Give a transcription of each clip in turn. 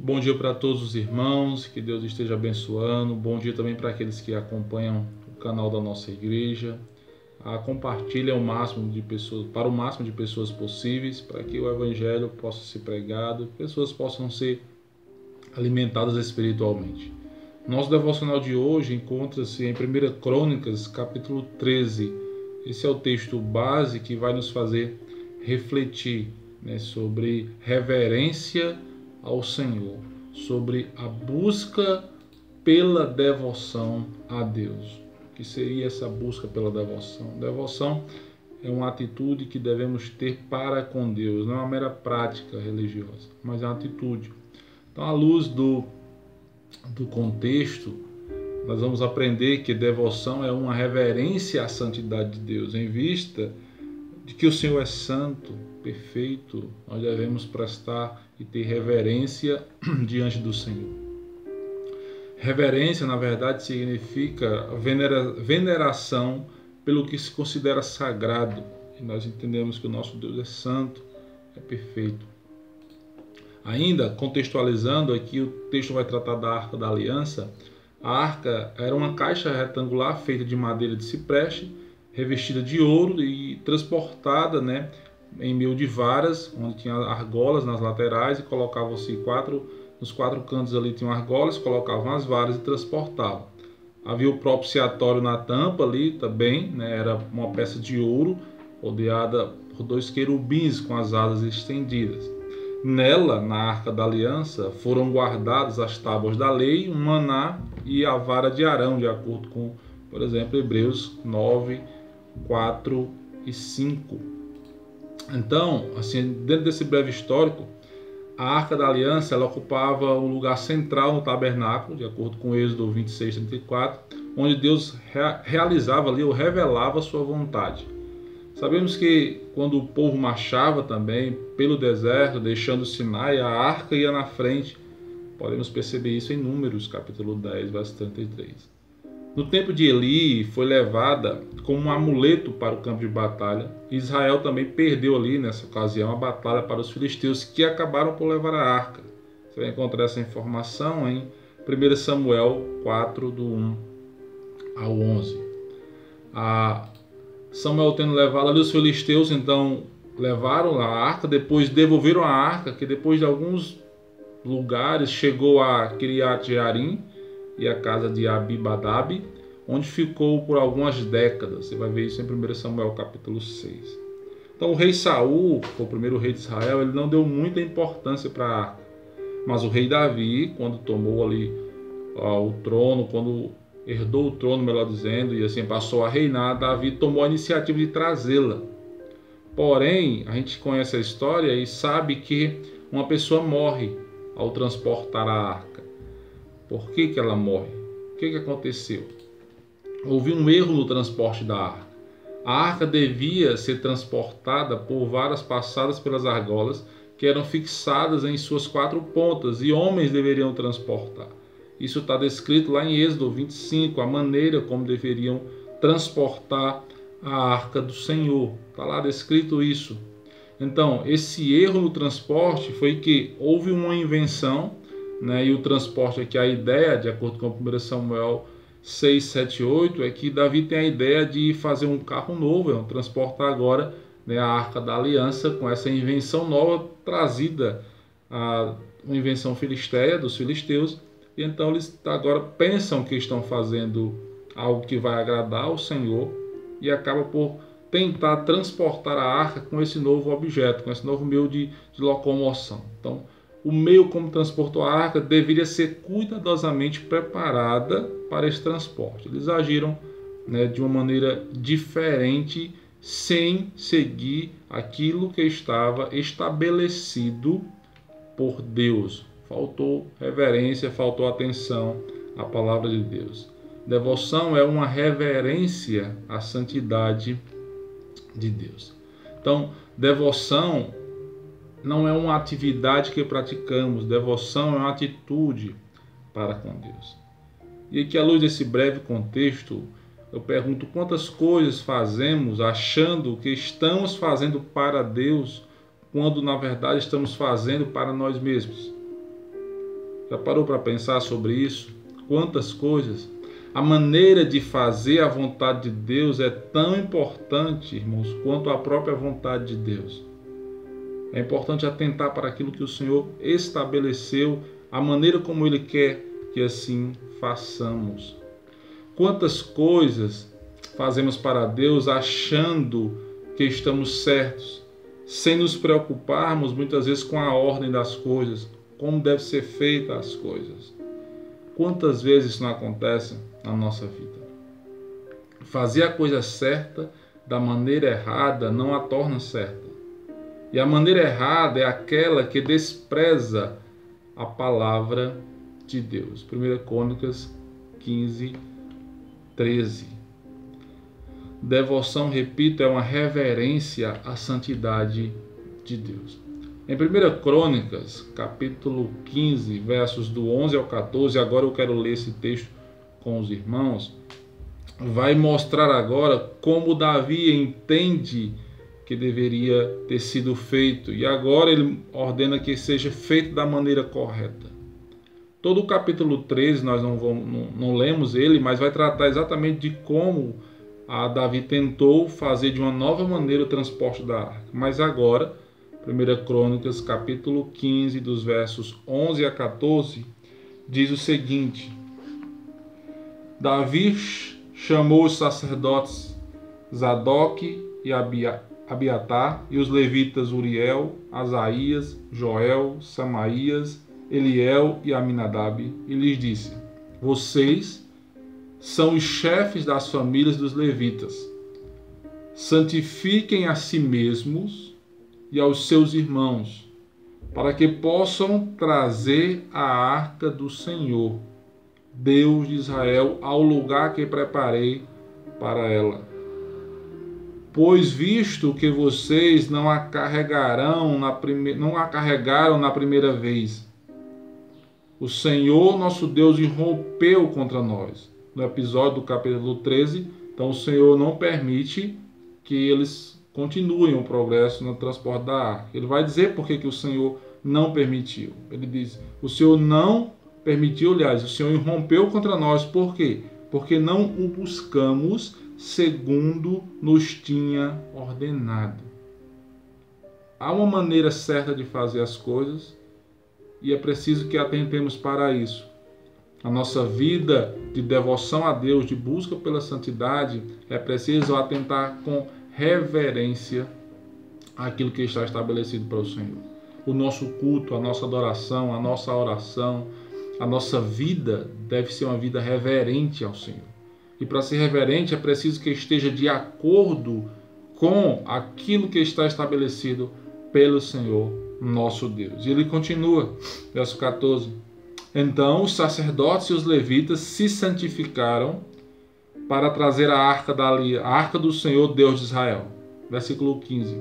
Bom dia para todos os irmãos, que Deus esteja abençoando. Bom dia também para aqueles que acompanham o canal da nossa igreja. Compartilhe ao máximo de pessoas, para o máximo de pessoas possíveis, para que o evangelho possa ser pregado, pessoas possam ser alimentadas espiritualmente. Nosso devocional de hoje encontra-se em 1 Crônicas, capítulo 13. Esse é o texto base que vai nos fazer refletir, sobre reverência ao Senhor, sobre a busca pela devoção a Deus. O que seria essa busca pela devoção? Devoção é uma atitude que devemos ter para com Deus, não é uma mera prática religiosa, mas é uma atitude. Então, à luz do contexto, nós vamos aprender que devoção é uma reverência à santidade de Deus. Em vista de que o Senhor é santo, perfeito, nós devemos prestar e ter reverência diante do Senhor. Reverência, na verdade, significa veneração pelo que se considera sagrado. E nós entendemos que o nosso Deus é santo, é perfeito. Ainda, contextualizando aqui, o texto vai tratar da Arca da Aliança. A arca era uma caixa retangular feita de madeira de cipreste, revestida de ouro e transportada, em meio de varas, onde tinha argolas nas laterais e colocavam-se nos quatro cantos ali tinham argolas, colocavam as varas e transportavam. Havia o propiciatório na tampa ali também, era uma peça de ouro rodeada por 2 querubins com as asas estendidas. Nela, na Arca da Aliança, foram guardadas as tábuas da lei, o maná e a vara de Arão, de acordo com, por exemplo, Hebreus 9, 4 e 5. Então, assim, dentro desse breve histórico, a Arca da Aliança ela ocupava um lugar central no tabernáculo, de acordo com Êxodo 26, 34, onde Deus realizava ali ou revelava a sua vontade. Sabemos que quando o povo marchava também pelo deserto, deixando o Sinai, a arca ia na frente. Podemos perceber isso em Números, capítulo 10, verso 33. No tempo de Eli, foi levada como um amuleto para o campo de batalha. Israel também perdeu ali, nessa ocasião, a batalha para os filisteus, que acabaram por levar a arca. Você vai encontrar essa informação em 1 Samuel 4, do 1 ao 11. Samuel tendo levado ali, os filisteus então levaram a arca, depois devolveram a arca, que depois de alguns lugares chegou a Kiriat Jearim e a casa de Abibadab, onde ficou por algumas décadas. Você vai ver isso em 1 Samuel capítulo 6. Então o rei Saul, que foi o primeiro rei de Israel, ele não deu muita importância para a arca. Mas o rei Davi, quando tomou ali o trono, quando herdou o trono, melhor dizendo, e assim passou a reinar, Davi tomou a iniciativa de trazê-la. Porém, a gente conhece a história e sabe que uma pessoa morre ao transportar a arca. Por que ela morre? O que aconteceu? Houve um erro no transporte da arca. A arca devia ser transportada por varas passadas pelas argolas, que eram fixadas em suas 4 pontas, e homens deveriam transportar. Isso está descrito lá em Êxodo 25, a maneira como deveriam transportar a arca do Senhor. Está lá descrito isso. Então, esse erro no transporte foi que houve uma invenção, e o transporte aqui, a ideia, de acordo com 1 Samuel 6, 7, 8, é que Davi tem a ideia de fazer um carro novo, transportar agora a Arca da Aliança com essa invenção nova trazida, uma invenção filisteia, dos filisteus. E então eles agora pensam que estão fazendo algo que vai agradar ao Senhor e acaba por tentar transportar a arca com esse novo objeto, com esse novo meio de locomoção. Então, o meio como transportou a arca deveria ser cuidadosamente preparada para esse transporte. Eles agiram de uma maneira diferente, sem seguir aquilo que estava estabelecido por Deus. Faltou reverência, faltou atenção à palavra de Deus. Devoção é uma reverência à santidade de Deus. Então, devoção não é uma atividade que praticamos, devoção é uma atitude para com Deus. E aqui, à luz desse breve contexto, eu pergunto quantas coisas fazemos achando que estamos fazendo para Deus, quando na verdade estamos fazendo para nós mesmos. Já parou para pensar sobre isso? Quantas coisas? A maneira de fazer a vontade de Deus é tão importante, irmãos, quanto a própria vontade de Deus. É importante atentar para aquilo que o Senhor estabeleceu, a maneira como Ele quer que assim façamos. Quantas coisas fazemos para Deus achando que estamos certos, sem nos preocuparmos muitas vezes com a ordem das coisas, como deve ser feita as coisas. Quantas vezes isso não acontece na nossa vida? Fazer a coisa certa da maneira errada não a torna certa. E a maneira errada é aquela que despreza a palavra de Deus. 1 Crônicas 15, 13. Devoção, repito, é uma reverência à santidade de Deus. Em 1 Crônicas, capítulo 15, versos do 11 ao 14, agora eu quero ler esse texto com os irmãos, vai mostrar agora como Davi entende que deveria ter sido feito, e agora ele ordena que seja feito da maneira correta. Todo o capítulo 13, nós não lemos ele, mas vai tratar exatamente de como Davi tentou fazer de uma nova maneira o transporte da arca. Mas agora, 1 Crônicas, capítulo 15, dos versos 11 a 14, diz o seguinte: Davi chamou os sacerdotes Zadok e Abiatar e os levitas Uriel, Asaías, Joel, Samaías, Eliel e Aminadab, e lhes disse: Vocês são os chefes das famílias dos levitas. Santifiquem a si mesmos e aos seus irmãos, para que possam trazer a arca do Senhor, Deus de Israel, ao lugar que preparei para ela. Pois visto que vocês não a carregaram na primeira vez, o Senhor nosso Deus irrompeu contra nós. No episódio do capítulo 13, então o Senhor não permite que eles continuem o progresso no transporte da arca. Ele vai dizer por que o Senhor não permitiu. Ele diz: o Senhor não permitiu, aliás, o Senhor irrompeu contra nós. Por quê? Porque não o buscamos segundo nos tinha ordenado. Há uma maneira certa de fazer as coisas e é preciso que atentemos para isso. A nossa vida de devoção a Deus, de busca pela santidade, é preciso atentar com reverência àquilo que está estabelecido para o Senhor. O nosso culto, a nossa adoração, a nossa oração, a nossa vida deve ser uma vida reverente ao Senhor. E para ser reverente é preciso que esteja de acordo com aquilo que está estabelecido pelo Senhor, nosso Deus. E ele continua, verso 14. Então os sacerdotes e os levitas se santificaram para trazer a arca do Senhor, Deus de Israel. Versículo 15.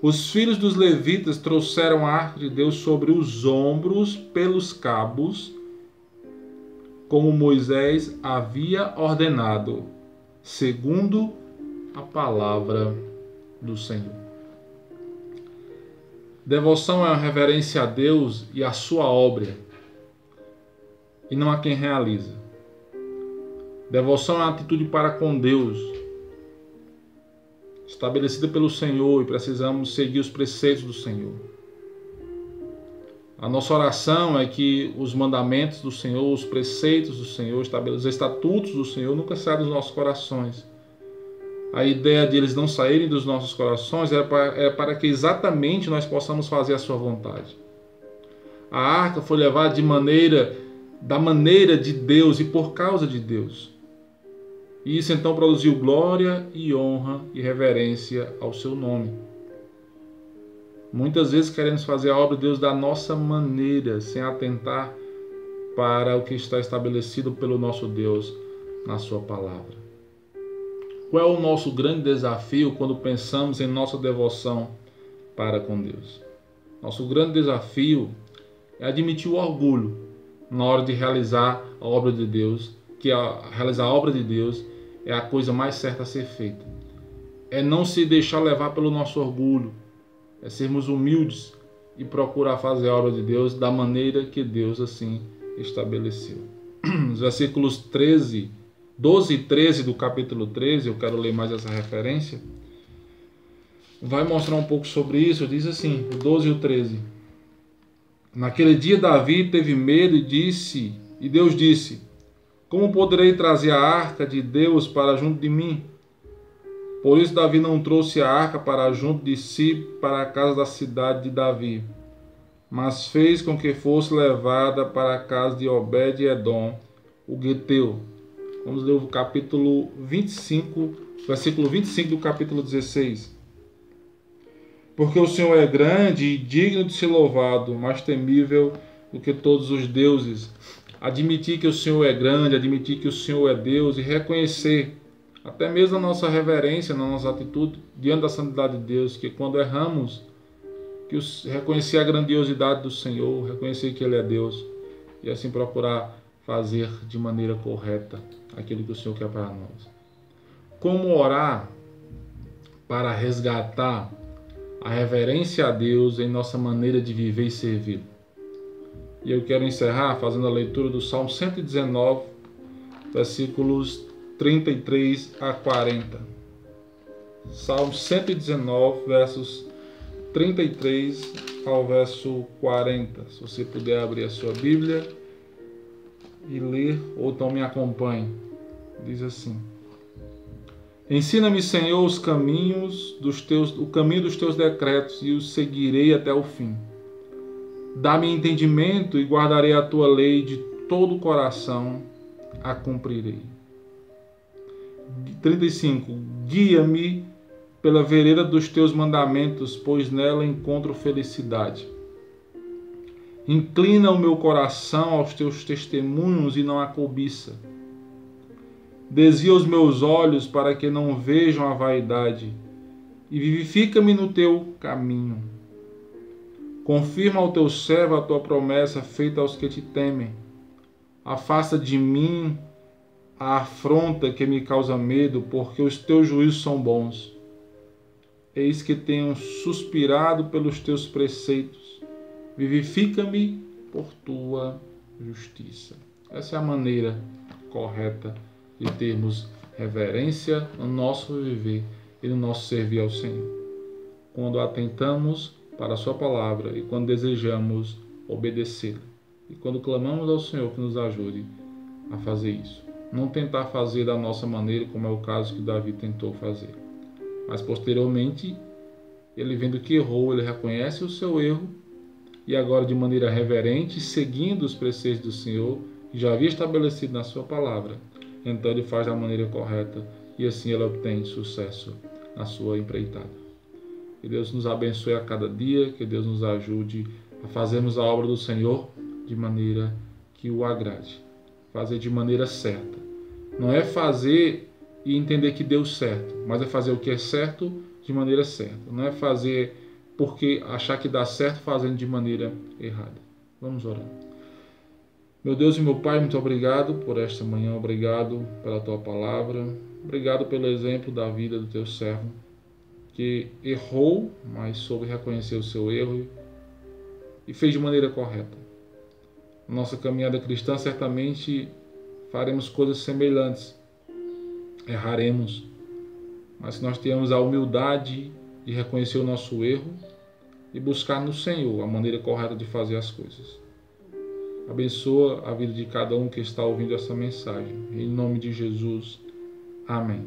Os filhos dos levitas trouxeram a arca de Deus sobre os ombros pelos cabos, como Moisés havia ordenado, segundo a palavra do Senhor. Devoção é uma reverência a Deus e a sua obra, e não a quem realiza. Devoção é uma atitude para com Deus, estabelecida pelo Senhor, e precisamos seguir os preceitos do Senhor. A nossa oração é que os mandamentos do Senhor, os preceitos do Senhor, os estatutos do Senhor nunca saiam dos nossos corações. A ideia de eles não saírem dos nossos corações é para que exatamente nós possamos fazer a sua vontade. A arca foi levada da maneira de Deus e por causa de Deus. E isso então produziu glória e honra e reverência ao seu nome. Muitas vezes queremos fazer a obra de Deus da nossa maneira, sem atentar para o que está estabelecido pelo nosso Deus na sua palavra. Qual é o nosso grande desafio quando pensamos em nossa devoção para com Deus? Nosso grande desafio é admitir o orgulho na hora de realizar a obra de Deus, que realizar a obra de Deus é a coisa mais certa a ser feita. É não se deixar levar pelo nosso orgulho, é sermos humildes e procurar fazer a obra de Deus da maneira que Deus assim estabeleceu. Os versículos 12 e 13 do capítulo 13, eu quero ler mais essa referência, vai mostrar um pouco sobre isso. Diz assim, o 12 e o 13. Naquele dia Davi teve medo e Deus disse: como poderei trazer a arca de Deus para junto de mim? Por isso Davi não trouxe a arca para junto de si, para a casa da cidade de Davi, mas fez com que fosse levada para a casa de Obed-edom, o Geteu. Vamos ler o capítulo 25, versículo 25 do capítulo 16. Porque o Senhor é grande e digno de ser louvado, mais temível do que todos os deuses. Admitir que o Senhor é grande, admitir que o Senhor é Deus e reconhecer, até mesmo a nossa reverência, na nossa atitude diante da santidade de Deus, que quando erramos, reconhecer a grandiosidade do Senhor, reconhecer que Ele é Deus e assim procurar fazer de maneira correta aquilo que o Senhor quer para nós. Como orar para resgatar a reverência a Deus em nossa maneira de viver e servir? E eu quero encerrar fazendo a leitura do Salmo 119, versículos 33 a 40. Salmo 119, versos 33 ao verso 40. Se você puder abrir a sua Bíblia e ler, ou então me acompanhe. Diz assim: ensina-me, Senhor, o caminho dos teus decretos, e os seguirei até o fim. Dá-me entendimento e guardarei a tua lei, de todo o coração a cumprirei. 35. Guia-me pela vereda dos teus mandamentos, pois nela encontro felicidade. Inclina o meu coração aos teus testemunhos e não à cobiça. Desvia os meus olhos para que não vejam a vaidade, e vivifica-me no teu caminho. Confirma ao teu servo a tua promessa feita aos que te temem. Afasta de mim a afronta que me causa medo, porque os teus juízos são bons. Eis que tenho suspirado pelos teus preceitos. Vivifica-me por tua justiça. Essa é a maneira correta de termos reverência no nosso viver e no nosso servir ao Senhor. Quando atentamos para a sua palavra e quando desejamos obedecê-la. E quando clamamos ao Senhor que nos ajude a fazer isso. Não tentar fazer da nossa maneira, como é o caso que Davi tentou fazer. Mas posteriormente, ele vendo que errou, ele reconhece o seu erro e agora de maneira reverente, seguindo os preceitos do Senhor, que já havia estabelecido na sua palavra, então ele faz da maneira correta e assim ele obtém sucesso na sua empreitada. Que Deus nos abençoe a cada dia, que Deus nos ajude a fazermos a obra do Senhor de maneira que o agrade. Fazer de maneira certa. Não é fazer e entender que deu certo, mas é fazer o que é certo de maneira certa. Não é fazer porque achar que dá certo fazendo de maneira errada. Vamos orar. Meu Deus e meu Pai, muito obrigado por esta manhã, obrigado pela Tua palavra, obrigado pelo exemplo da vida do Teu servo, que errou, mas soube reconhecer o seu erro e fez de maneira correta. Nossa caminhada cristã, certamente faremos coisas semelhantes, erraremos, mas se nós tenhamos a humildade de reconhecer o nosso erro e buscar no Senhor a maneira correta de fazer as coisas. Abençoa a vida de cada um que está ouvindo essa mensagem. Em nome de Jesus. Amém.